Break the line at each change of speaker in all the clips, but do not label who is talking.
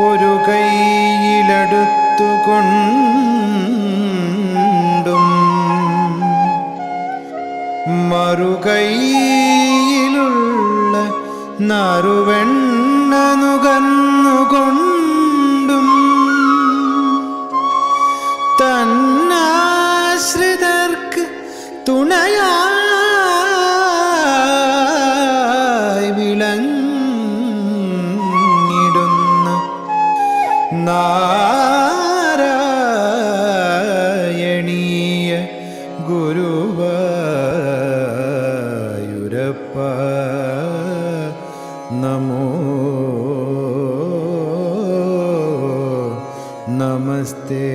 ഒരു കൈയിലെടുത്തുകൊണ്ടും മറുകൈയിലുള്ള നറുവെണ്ണ നുകർന്നുകൊണ്ടും തന്നാശ്രിതർക്ക് തുണയായി വിളങ്ങിടുന്ന നാരായണീയ ഗുരുവായൂരപ്പ നമോ നമസ്തേ.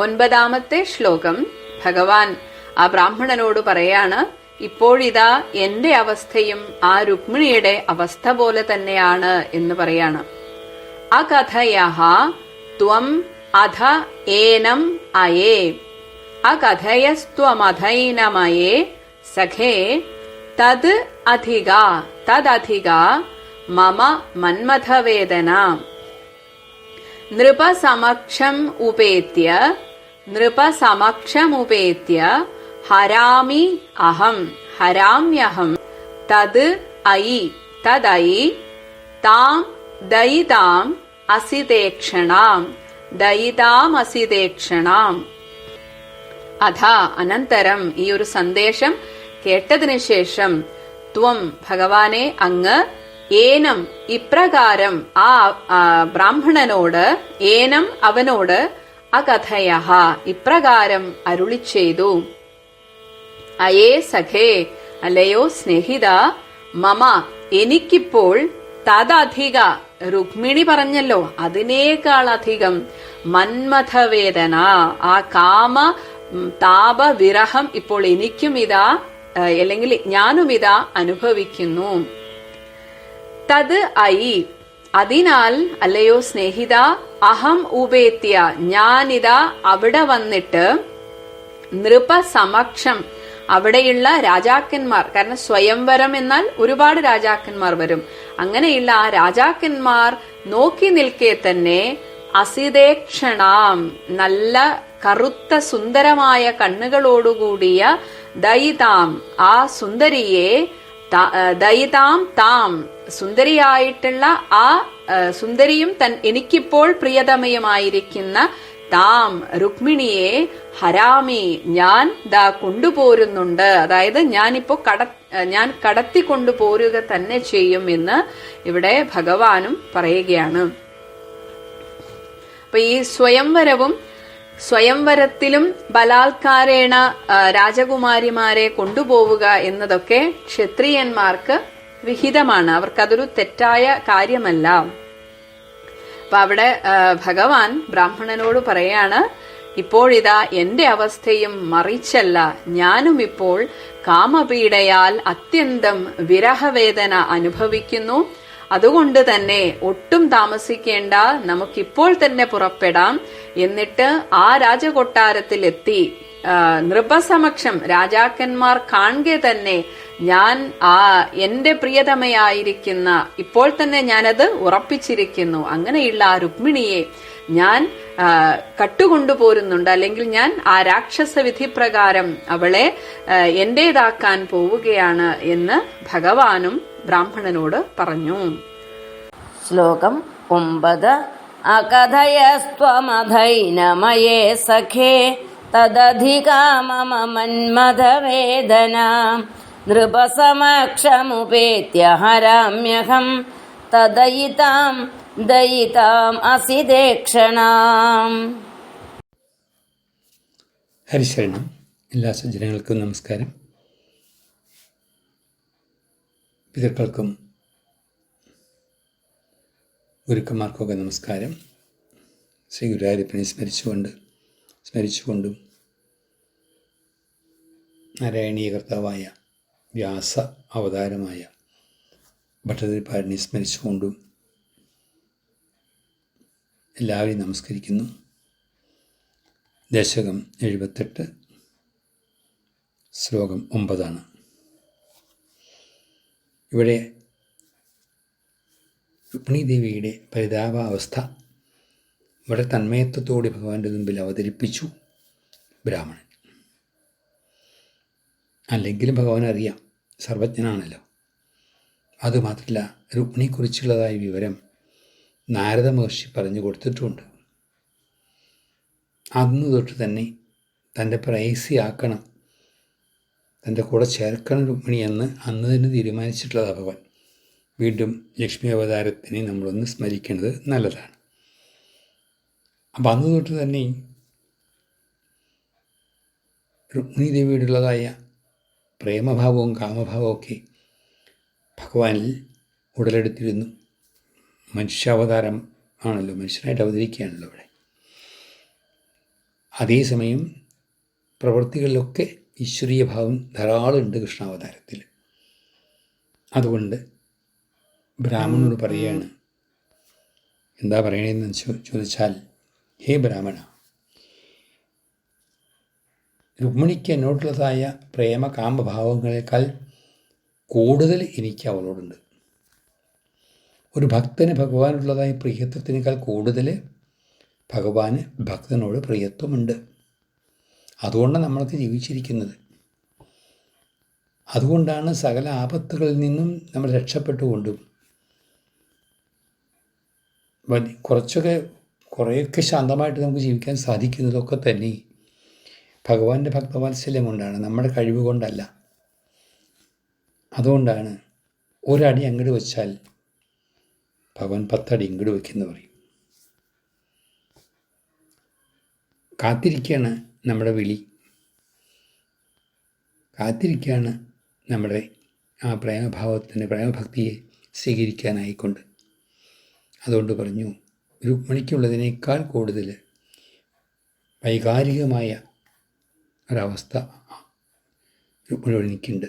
ഒൻപതാമത്തെ ശ്ലോകം ഭഗവാൻ ആ ബ്രാഹ്മണനോട് പറയാണ്, ഇപ്പോഴിതാ എന്റെ അവസ്ഥയും ആ രുക്മിണിയുടെ അവസ്ഥ പോലെ തന്നെയാണ് എന്ന് പറയാണ്. അകഥയഃ ത്വം അധ ഏനം അയേ അകഥയസ്ത്വമധൈനമയേ സഖേ തദ് അധിക മമ മന്മഥവേദന നൃപസമക്ഷമുപേത്യ ഹരാമ്യഹം തദ് അയി താം ദയിതാം അസിതേക്ഷണാം. അഥ അനന്തരം, ഈ ഒരു സന്ദേശം കേട്ടതിനു ശേഷം, ത്വം ഭഗവാനെ അങ്ങ്, ഏനം ഇപ്രകാരം ആ ബ്രാഹ്മണനോട്, ഏനം അവനോട്, അകഥയഃ ഇപ്രകാരം അരുളി ചെയ്തു. അയേ സഖേ അല്ലയോ സ്നേഹിത, മമ എനിക്കിപ്പോൾ, തദധിക രുക്മിണി പറഞ്ഞല്ലോ അതിനേക്കാൾ അധികം, മന്മഥവേദന ആ കാമ താപ വിരഹം ഇപ്പോൾ എനിക്കും ഇതാ, അല്ലെങ്കിൽ ഞാനും ഇതാ അനുഭവിക്കുന്നു. തത് അയി അതിനാൽ അല്ലയോ സ്നേഹിത, അഹം ഉപേത്യ ഞാനിതാ അവിടെ വന്നിട്ട്, നൃപസമക്ഷം അവിടെയുള്ള രാജാക്കന്മാർ, കാരണം സ്വയംവരം എന്നാൽ ഒരുപാട് രാജാക്കന്മാർ വരും, അങ്ങനെയുള്ള ആ രാജാക്കന്മാർ നോക്കി നിൽക്കെ തന്നെ, അസിതേക്ഷണാം നല്ല കറുത്ത സുന്ദരമായ കണ്ണുകളോടുകൂടിയ, ദയിതാം ആ സുന്ദരിയെ, ദയിതാം താം സുന്ദരിയായിട്ടുള്ള ആ സുന്ദരിയും എനിക്കിപ്പോൾ പ്രിയതമയുമായിരിക്കുന്ന താം രുക്മിണിയെ, ഹരാമി ഞാൻ ദാ കൊണ്ടുപോരുന്നുണ്ട്, അതായത് ഞാൻ കടത്തി കൊണ്ടുപോരുക തന്നെ ചെയ്യും എന്ന് ഇവിടെ ഭഗവാനും പറയുകയാണ്. അപ്പൊ ഈ സ്വയംവരത്തിലും ബലാത്കാരേണ രാജകുമാരിമാരെ കൊണ്ടുപോവുക എന്നതൊക്കെ ക്ഷത്രിയന്മാർക്ക് വിഹിതമാണ്, അവർക്കതൊരു തെറ്റായ കാര്യമല്ല. അപ്പൊ അവിടെ ഭഗവാൻ ബ്രാഹ്മണനോട് പറയാണ്, ഇപ്പോഴിതാ എന്റെ അവസ്ഥയും മറിച്ചല്ല, ഞാനും ഇപ്പോൾ കാമപീഡയാൽ അത്യന്തം വിരഹവേദന അനുഭവിക്കുന്നു. അതുകൊണ്ട് തന്നെ ഒട്ടും താമസിക്കേണ്ട, നമുക്കിപ്പോൾ തന്നെ പുറപ്പെടാം. എന്നിട്ട് ആ രാജകൊട്ടാരത്തിലെത്തി നൃപസമക്ഷം രാജാക്കന്മാർ കാണുക തന്നെ ഞാൻ എന്റെ പ്രിയതമയായിരിക്കുന്ന, ഇപ്പോൾ തന്നെ ഞാനത് ഉറപ്പിച്ചിരിക്കുന്നു, അങ്ങനെയുള്ള ആ രുക്മിണിയെ ഞാൻ കട്ടുകൊണ്ടുപോരുന്നുണ്ട്, അല്ലെങ്കിൽ ഞാൻ ആ രാക്ഷസ വിധി പ്രകാരം അവളെ എന്റേതാക്കാൻ പോവുകയാണ് എന്ന് ഭഗവാനും ബ്രാഹ്മണനോട് പറഞ്ഞു.
ശ്ലോകം 9. അകഥയസ്ത്വമധൈനമയേ സഖേ തദധികാ മമ മന്മഥവേദന നൃപസമക്ഷമുപേത്യ ഹരാമ്യഹം ദയിതാം അസിതേക്ഷണാം.
ഹരിശരണം. എല്ലാ സജ്ജനങ്ങൾക്കും നമസ്കാരം. പിതൃക്കൾക്കും ഗുരുക്കന്മാർക്കൊക്കെ നമസ്കാരം. ശ്രീ ഗുരുവായൂരപ്പനെ സ്മരിച്ചുകൊണ്ടും നാരായണീയ കർത്താവായ വ്യാസ അവതാരമായ ഭട്ടതിരിപ്പാടിനെ സ്മരിച്ചുകൊണ്ടും എല്ലാവരെയും നമസ്കരിക്കുന്നു. ദശകം 78, ശ്ലോകം 9. ഇവിടെ രുക്മിണീദേവിയുടെ പരിതാപാവസ്ഥ വളരെ തന്മയത്വത്തോടെ ഭഗവാന്റെ മുമ്പിൽ അവതരിപ്പിച്ചു ബ്രാഹ്മണൻ. അല്ലെങ്കിലും ഭഗവാൻ അറിയാം, സർവജ്ഞനാണല്ലോ. അതുമാത്രമല്ല, രുക്മിണിയെക്കുറിച്ചുള്ളതായ വിവരം നാരദ മഹർഷി പറഞ്ഞു കൊടുത്തിട്ടുമുണ്ട്. അന്ന് തൊട്ട് തന്നെ തൻ്റെ പ്രേയസിയാക്കണം, തൻ്റെ കൂടെ ചേർക്കണം രുക്മിണി എന്ന് അന്ന് തന്നെ തീരുമാനിച്ചിട്ടുള്ളത് ഭഗവാൻ. വീണ്ടും ലക്ഷ്മി അവതാരത്തിനെ നമ്മളൊന്ന് സ്മരിക്കുന്നത് നല്ലതാണ്. അപ്പം അന്ന് തൊട്ട് തന്നെ രുക്മിണി ദേവിയോടുള്ളതായ പ്രേമഭാവവും കാമഭാവവും ഒക്കെ ഭഗവാനിൽ ഉടലെടുത്തിരുന്നു. മനുഷ്യാവതാരം ആണല്ലോ, മനുഷ്യനായിട്ട് അവതരിക്കുകയാണല്ലോ ഇവിടെ. അതേസമയം പ്രവൃത്തികളിലൊക്കെ ഈശ്വരീയ ഭാവം ധാരാളമുണ്ട് കൃഷ്ണാവതാരത്തിൽ. അതുകൊണ്ട് ബ്രാഹ്മണനോട് പറയുകയാണ്. എന്താ പറയണതെന്ന് ചോദിച്ചാൽ, ഹേ ബ്രാഹ്മണ, രുക്മിണിക്ക് എന്നോടുള്ളതായ പ്രേമ കാമഭാവങ്ങളെക്കാൾ കൂടുതൽ എനിക്ക് അവളോടുണ്ട്. ഒരു ഭക്തന് ഭഗവാനുള്ളതായ പ്രിയത്വത്തിനേക്കാൾ കൂടുതൽ ഭഗവാന് ഭക്തനോട് പ്രിയത്വമുണ്ട്. അതുകൊണ്ടാണ് നമ്മളൊക്കെ ജീവിച്ചിരിക്കുന്നത്. അതുകൊണ്ടാണ് സകല ആപത്തുകളിൽ നിന്നും നമ്മൾ രക്ഷപ്പെട്ടുകൊണ്ടും കുറേയൊക്കെ ശാന്തമായിട്ട് നമുക്ക് ജീവിക്കാൻ സാധിക്കുന്നതൊക്കെ തന്നെ ഭഗവാന്റെ ഭക്തവാത്സല്യം കൊണ്ടാണ്, നമ്മുടെ കഴിവ് കൊണ്ടല്ല. അതുകൊണ്ടാണ് ഒരടി അങ്ങോട്ട് വെച്ചാൽ ഭഗവാൻ 10 അടി ഇങ്ങോട്ട് വയ്ക്കുന്ന പറയും. കാത്തിരിക്കുകയാണ് നമ്മുടെ വിളി, കാത്തിരിക്കുകയാണ് നമ്മുടെ ആ പ്രേമഭക്തിയെ സ്വീകരിക്കാനായിക്കൊണ്ട്. അതുകൊണ്ട് പറഞ്ഞു, രുക്മിണിക്കുള്ളതിനേക്കാൾ കൂടുതൽ വൈകാരികമായ ഒരവസ്ഥ രുക്മിണിയോട് എനിക്കുണ്ട്.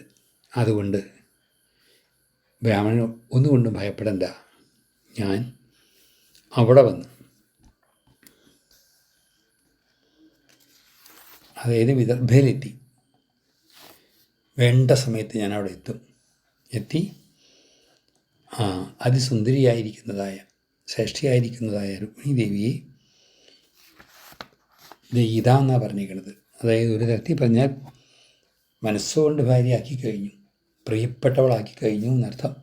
അതുകൊണ്ട് ബ്രാഹ്മണൻ ഒന്നുകൊണ്ടും ഭയപ്പെടണ്ട, ഞാൻ അവിടെ വന്ന്, അതായത് വിദർഭയിലെത്തി, വേണ്ട സമയത്ത് ഞാൻ അവിടെ എത്തി അതിസുന്ദരിയായിരിക്കുന്നതായ ശ്രേഷ്ഠിയായിരിക്കുന്നതായ രുക്മിണി ദേവിയെ ഇതാ എന്നാണ് പറഞ്ഞിരിക്കുന്നത്. അതായത് ഒരു തരത്തിൽ പറഞ്ഞാൽ മനസ്സുകൊണ്ട് ഭാര്യയാക്കി കഴിഞ്ഞു, പ്രിയപ്പെട്ടവളാക്കി കഴിഞ്ഞു എന്നർത്ഥം.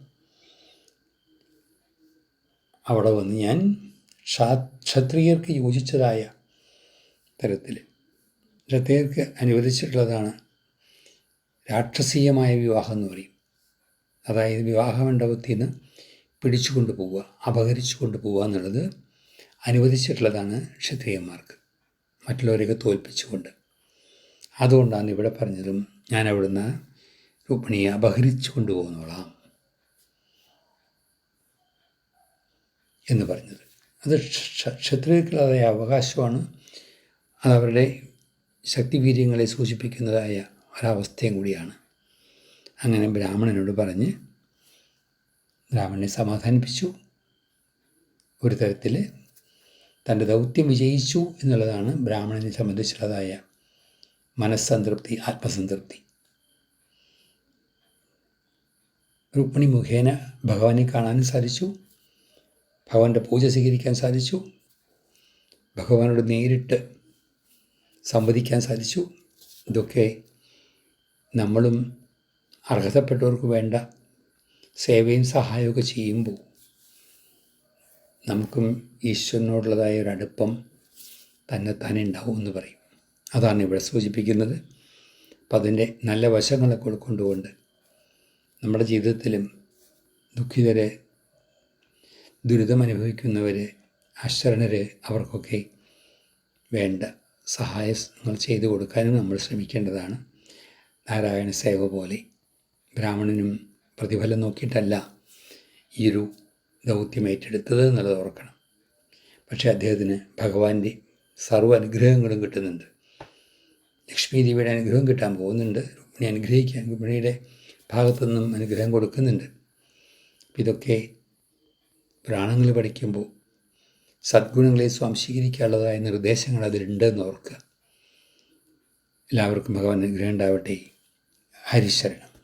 അവിടെ വന്ന് ഞാൻ ക്ഷത്രിയർക്ക് യോജിച്ചതായ തരത്തിൽ, ക്ഷത്രിയർക്ക് അനുവദിച്ചിട്ടുള്ളതാണ് രാക്ഷസീയമായ വിവാഹം എന്ന് പറയും. അതായത് വിവാഹമണ്ഡപത്തിൽ നിന്ന് പിടിച്ചു കൊണ്ടുപോവുക, അപഹരിച്ചു കൊണ്ടുപോവുക എന്നുള്ളത് അനുവദിച്ചിട്ടുള്ളതാണ് ക്ഷത്രിയന്മാർക്ക്, മറ്റുള്ളവരെയൊക്കെ തോൽപ്പിച്ചുകൊണ്ട്. അതുകൊണ്ടാണ് ഇവിടെ പറഞ്ഞതും, ഞാൻ അവിടുന്ന് രുക്മിണിയെ അപഹരിച്ചു കൊണ്ടുപോകുന്നോളാം എന്ന് പറഞ്ഞത്. അത് ക്ഷത്രിയർക്കുള്ളതായ അവകാശമാണ്. അതവരുടെ ശക്തിവീര്യങ്ങളെ സൂചിപ്പിക്കുന്നതായ ഒരവസ്ഥയും കൂടിയാണ്. അങ്ങനെ ബ്രാഹ്മണനോട് പറഞ്ഞ് ബ്രാഹ്മണനെ സമാധാനിപ്പിച്ചു. ഒരു തരത്തിൽ തൻ്റെ ദൗത്യം വിജയിച്ചു എന്നുള്ളതാണ് ബ്രാഹ്മണനെ സംബന്ധിച്ചുള്ളതായ മനസ്സംതൃപ്തി, ആത്മസംതൃപ്തി. രുക്മിണി മുഖേന ഭഗവാനെ കാണാനും സാധിച്ചു, ഭഗവാന്റെ പൂജ സ്വീകരിക്കാൻ സാധിച്ചു, ഭഗവാനോട് നേരിട്ട് സംവദിക്കാൻ സാധിച്ചു. ഇതൊക്കെ നമ്മളും അർഹതപ്പെട്ടവർക്ക് വേണ്ട സേവയും സഹായമൊക്കെ ചെയ്യുമ്പോൾ നമുക്കും ഈശ്വരനോടുള്ളതായ ഒരടുപ്പം തന്നെത്താനെ ഉണ്ടാവും എന്ന് പറയും. അതാണ് ഇവിടെ സൂചിപ്പിക്കുന്നത്. അപ്പം അതിൻ്റെ നല്ല വശങ്ങളൊക്കെ ഉൾക്കൊണ്ടുകൊണ്ട് നമ്മുടെ ജീവിതത്തിലും ദുഃഖിതരെ, ദുരിതമനുഭവിക്കുന്നവരെ, അശരണരെ, അവർക്കൊക്കെ വേണ്ട സഹായങ്ങൾ ചെയ്തു കൊടുക്കാനും നമ്മൾ ശ്രമിക്കേണ്ടതാണ്. നാരായണ സേവ പോലെ ബ്രാഹ്മണനും പ്രതിഫലം നോക്കിയിട്ടല്ല ഈ ഒരു ദൗത്യം ഏറ്റെടുത്തത് എന്നുള്ളത് ഓർക്കണം. പക്ഷേ അദ്ദേഹത്തിന് ഭഗവാന്റെ സർവ്വ അനുഗ്രഹങ്ങളും കിട്ടുന്നുണ്ട്. ലക്ഷ്മി ദേവിയുടെ അനുഗ്രഹം കിട്ടാൻ പോകുന്നുണ്ട്. രുക്മിണി അനുഗ്രഹിക്കാൻ, രുക്മിണിയുടെ ഭാഗത്തുനിന്നും അനുഗ്രഹം കൊടുക്കുന്നുണ്ട്. ഇതൊക്കെ പുരാണങ്ങൾ പഠിക്കുമ്പോൾ സദ്ഗുണങ്ങളെ സ്വാംശീകരിക്കാനുള്ളതായ നിർദ്ദേശങ്ങൾ അതിലുണ്ടെന്ന് ഓർക്കുക. എല്ലാവർക്കും ഭഗവാൻ അനുഗ്രഹം ഉണ്ടാവട്ടെ. ഹരിശരണം.